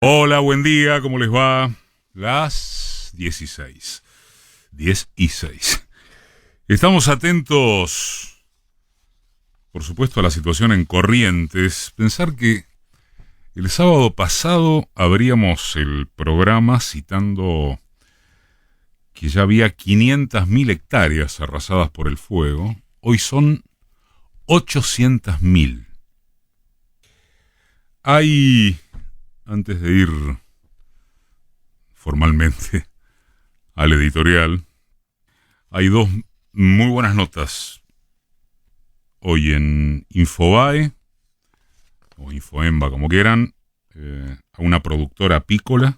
Hola, buen día, ¿cómo les va? Las 16. 10 y 6. Estamos atentos, por supuesto, a la situación en Corrientes. Pensar que el sábado pasado abríamos el programa citando que ya había 500.000 hectáreas arrasadas por el fuego. Hoy son 800.000. Hay, antes de ir formalmente al editorial, hay dos muy buenas notas hoy en Infobae, o Infoemba, como quieran, a una productora apícola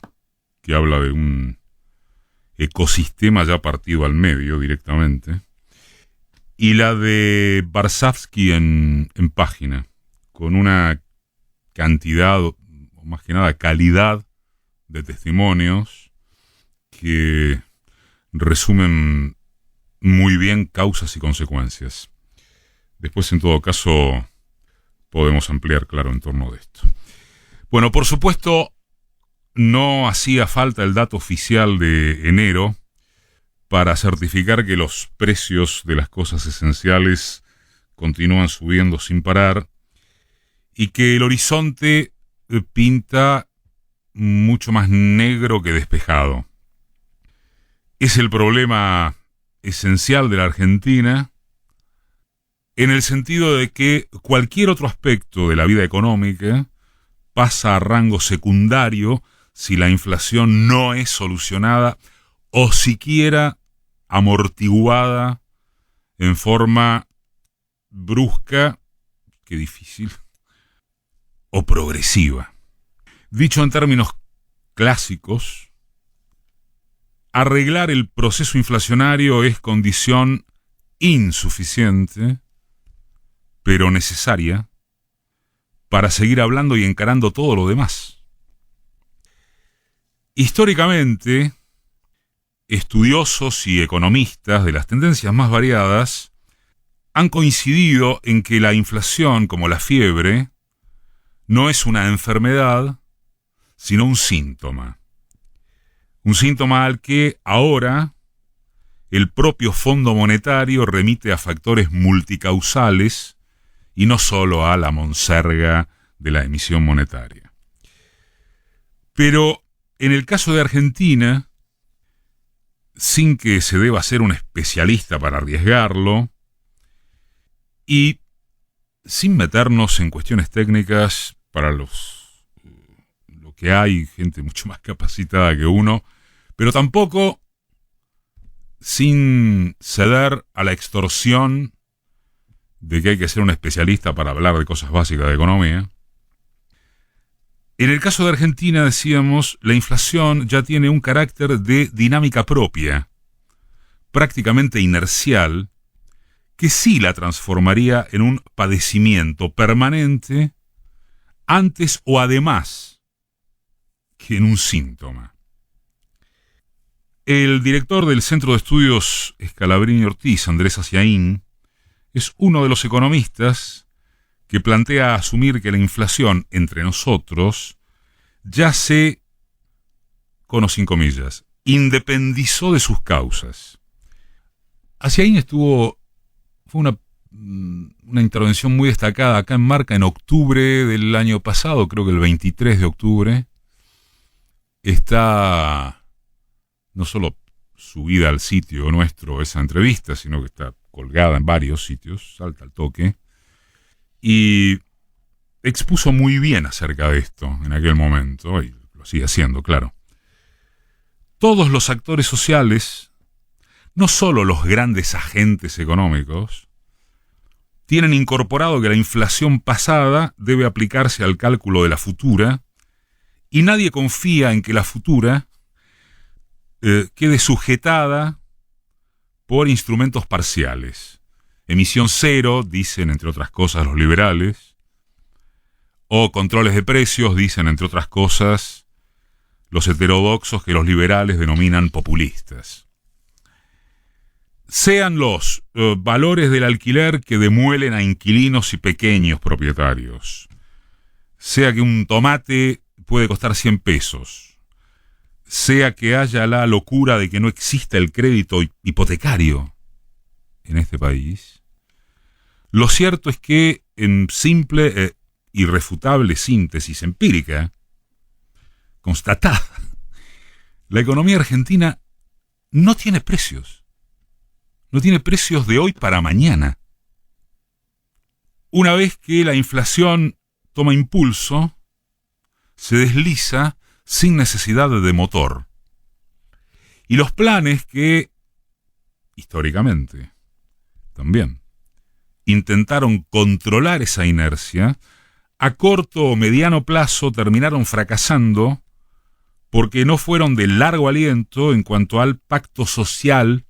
que habla de un ecosistema ya partido al medio directamente, y la de Barsavsky en Página, con una cantidad, o más que nada calidad, de testimonios que resumen muy bien causas y consecuencias. Después, en todo caso, podemos ampliar, claro, en torno de esto. Bueno, por supuesto, no hacía falta el dato oficial de enero para certificar que los precios de las cosas esenciales continúan subiendo sin parar y que el horizonte pinta mucho más negro que despejado. Es el problema esencial de la Argentina, en el sentido de que cualquier otro aspecto de la vida económica pasa a rango secundario si la inflación no es solucionada o siquiera amortiguada en forma brusca, que difícil, o progresiva. Dicho en términos clásicos, arreglar el proceso inflacionario es condición insuficiente, pero necesaria, para seguir hablando y encarando todo lo demás. Históricamente, estudiosos y economistas de las tendencias más variadas han coincidido en que la inflación, como la fiebre, no es una enfermedad, sino un síntoma. Un síntoma al que ahora el propio Fondo Monetario remite a factores multicausales y no solo a la monserga de la emisión monetaria. Pero en el caso de Argentina, sin que se deba ser un especialista para arriesgarlo, y sin meternos en cuestiones técnicas para lo que hay gente mucho más capacitada que uno, pero tampoco sin ceder a la extorsión de que hay que ser un especialista para hablar de cosas básicas de economía. En el caso de Argentina, decíamos, la inflación ya tiene un carácter de dinámica propia, prácticamente inercial, que sí la transformaría en un padecimiento permanente antes o además que en un síntoma. El director del Centro de Estudios Scalabrini Ortiz, Andrés Asiaín, es uno de los economistas que plantea asumir que la inflación entre nosotros ya se, con o sin comillas, independizó de sus causas. Asiaín fue una intervención muy destacada acá en Marca en octubre del año pasado, creo que el 23 de octubre. Está no solo subida al sitio nuestro esa entrevista, sino que está colgada en varios sitios, salta al toque, y expuso muy bien acerca de esto en aquel momento, y lo sigue haciendo, claro. Todos los actores sociales, no solo los grandes agentes económicos, tienen incorporado que la inflación pasada debe aplicarse al cálculo de la futura, y nadie confía en que la futura quede sujetada por instrumentos parciales. Emisión cero, dicen entre otras cosas los liberales, o controles de precios, dicen entre otras cosas los heterodoxos que los liberales denominan populistas. Sean los valores del alquiler que demuelen a inquilinos y pequeños propietarios, sea que un tomate puede costar 100 pesos, sea que haya la locura de que no exista el crédito hipotecario en este país, lo cierto es que en simple, irrefutable síntesis empírica, constatada, la economía argentina no tiene precios. No tiene precios de hoy para mañana. Una vez que la inflación toma impulso, se desliza sin necesidad de motor. Y los planes que, históricamente, también intentaron controlar esa inercia, a corto o mediano plazo terminaron fracasando porque no fueron de largo aliento en cuanto al pacto social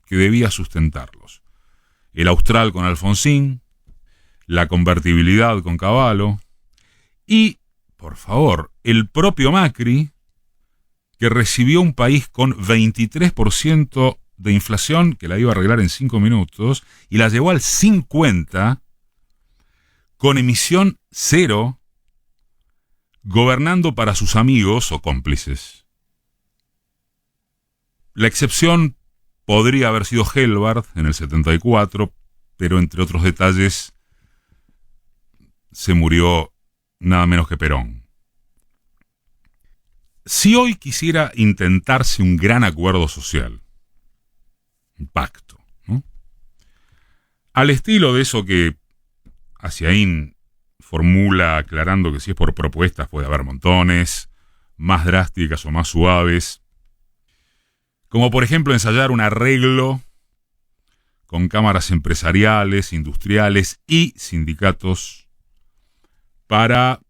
que debía sustentarlos. El Austral con Alfonsín, la convertibilidad con Cavallo y, por favor, el propio Macri, que recibió un país con 23% de inflación, que la iba a arreglar en 5 minutos, y la llevó al 50%, con emisión cero, gobernando para sus amigos o cómplices. La excepción podría haber sido Helbard en el 74, pero entre otros detalles se murió nada menos que Perón. Si hoy quisiera intentarse un gran acuerdo social, un pacto, ¿no?, al estilo de eso que Hasiaín formula aclarando que si es por propuestas puede haber montones, más drásticas o más suaves, como por ejemplo ensayar un arreglo con cámaras empresariales, industriales y sindicatos para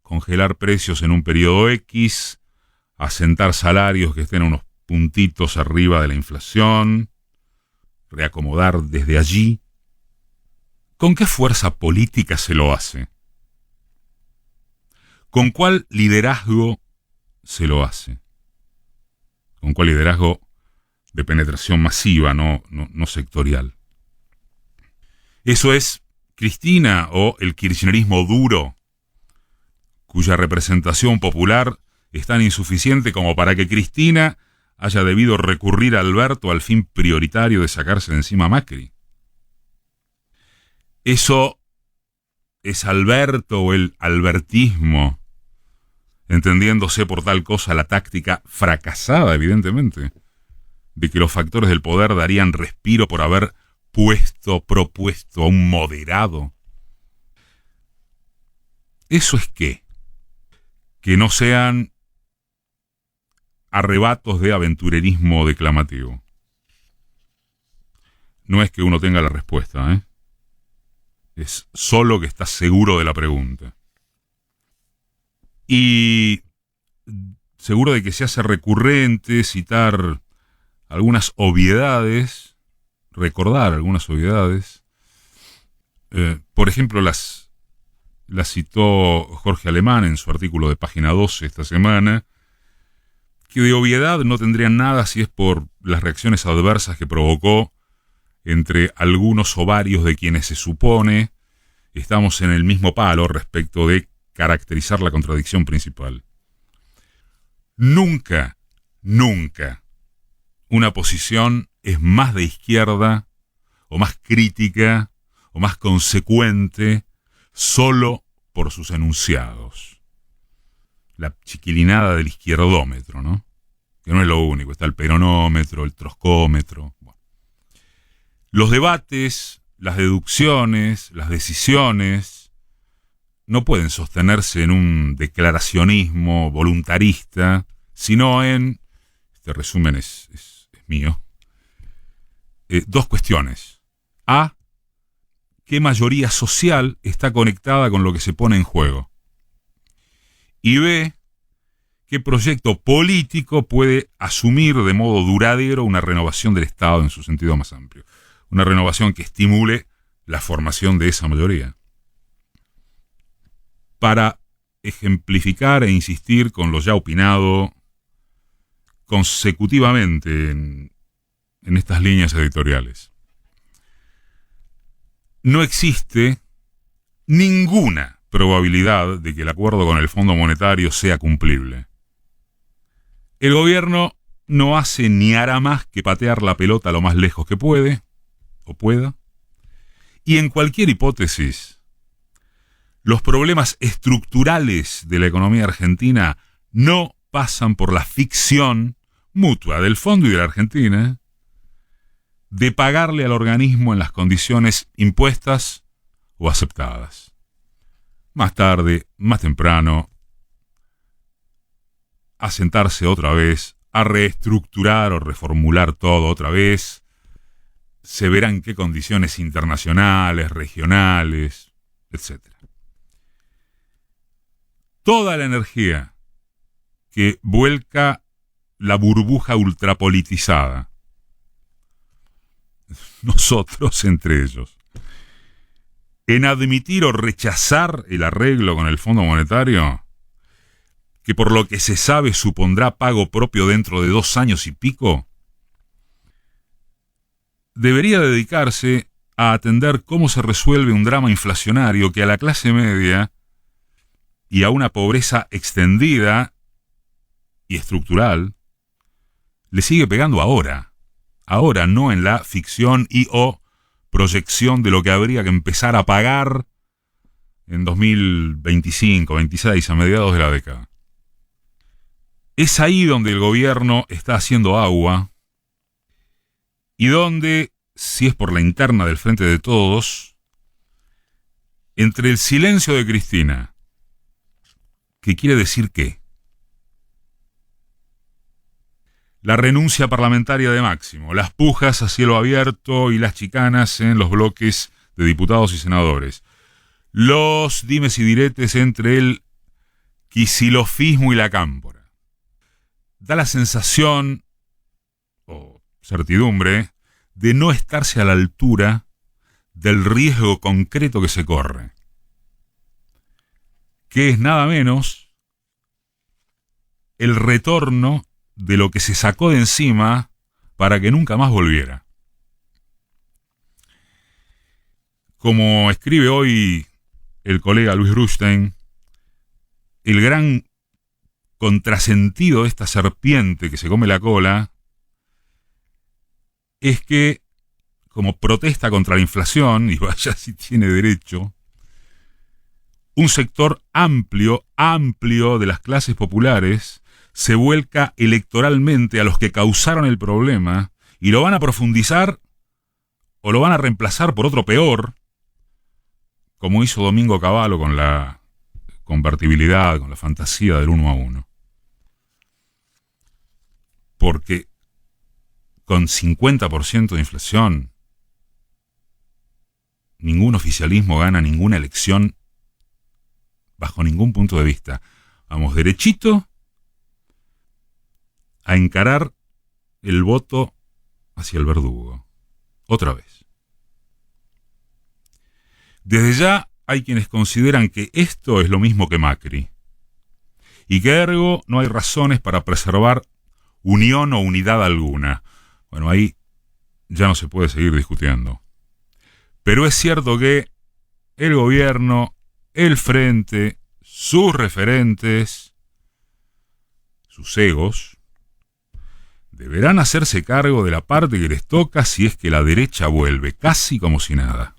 congelar precios en un periodo X, asentar salarios que estén unos puntitos arriba de la inflación, reacomodar desde allí. ¿Con qué fuerza política se lo hace? ¿Con cuál liderazgo se lo hace? ¿Con cuál liderazgo de penetración masiva, no sectorial? ¿Eso es Cristina o el kirchnerismo duro, cuya representación popular es tan insuficiente como para que Cristina haya debido recurrir a Alberto al fin prioritario de sacarse de encima a Macri? ¿Eso es Alberto o el albertismo, entendiéndose por tal cosa la táctica fracasada, evidentemente, de que los factores del poder darían respiro por haber propuesto a un moderado? ¿Eso es qué? Que no sean arrebatos de aventurerismo declamativo. No es que uno tenga la respuesta, ¿eh? Es solo que está seguro de la pregunta. Y seguro de que se hace recurrente citar algunas obviedades, recordar algunas obviedades. Por ejemplo, las citó Jorge Alemán en su artículo de página 12 esta semana, que de obviedad no tendrían nada si es por las reacciones adversas que provocó entre algunos o varios de quienes se supone estamos en el mismo palo respecto de caracterizar la contradicción principal. Nunca una posición es más de izquierda o más crítica o más consecuente solo por sus enunciados. La chiquilinada del izquierdómetro, ¿no? Que no es lo único, está el peronómetro, el trotskómetro. Bueno. Los debates, las deducciones, las decisiones no pueden sostenerse en un declaracionismo voluntarista, sino en, este resumen es mío, dos cuestiones. A, ¿qué mayoría social está conectada con lo que se pone en juego? Y B, ¿qué proyecto político puede asumir de modo duradero una renovación del Estado en su sentido más amplio? Una renovación que estimule la formación de esa mayoría. Para ejemplificar e insistir con lo ya opinado consecutivamente en estas líneas editoriales, no existe ninguna probabilidad de que el acuerdo con el Fondo Monetario sea cumplible. El gobierno no hace ni hará más que patear la pelota lo más lejos que puede, o pueda, y en cualquier hipótesis, los problemas estructurales de la economía argentina no pasan por la ficción mutua del Fondo y de la Argentina de pagarle al organismo en las condiciones impuestas o aceptadas. Más tarde, más temprano, a sentarse otra vez, a reestructurar o reformular todo otra vez. Se verán qué condiciones internacionales, regionales, etc. Toda la energía que vuelca la burbuja ultrapolitizada, nosotros entre ellos, en admitir o rechazar el arreglo con el Fondo Monetario, que por lo que se sabe supondrá pago propio dentro de 2 años y pico, debería dedicarse a atender cómo se resuelve un drama inflacionario que a la clase media y a una pobreza extendida y estructural le sigue pegando ahora, no en la ficción y o proyección de lo que habría que empezar a pagar en 2025, 26, a mediados de la década. Es ahí donde el gobierno está haciendo agua y donde, si es por la interna del Frente de Todos, entre el silencio de Cristina, que quiere decir qué, la renuncia parlamentaria de Máximo, las pujas a cielo abierto y las chicanas en los bloques de diputados y senadores, los dimes y diretes entre el quisilofismo y la cámpora, da la sensación, o certidumbre, de no estarse a la altura del riesgo concreto que se corre, que es nada menos el retorno de lo que se sacó de encima para que nunca más volviera. Como escribe hoy el colega Luis Rushstein, el gran contrasentido de esta serpiente que se come la cola es que, como protesta contra la inflación, y vaya si tiene derecho, un sector amplio de las clases populares se vuelca electoralmente a los que causaron el problema y lo van a profundizar o lo van a reemplazar por otro peor, como hizo Domingo Cavallo con la convertibilidad, con la fantasía del 1 a 1. Porque con 50% de inflación, ningún oficialismo gana ninguna elección bajo ningún punto de vista. Vamos derechito a encarar el voto hacia el verdugo. Otra vez. Desde ya hay quienes consideran que esto es lo mismo que Macri y que ergo no hay razones para preservar unión o unidad alguna. Bueno, ahí ya no se puede seguir discutiendo. Pero es cierto que el gobierno, el frente, sus referentes, sus egos, deberán hacerse cargo de la parte que les toca si es que la derecha vuelve, casi como si nada.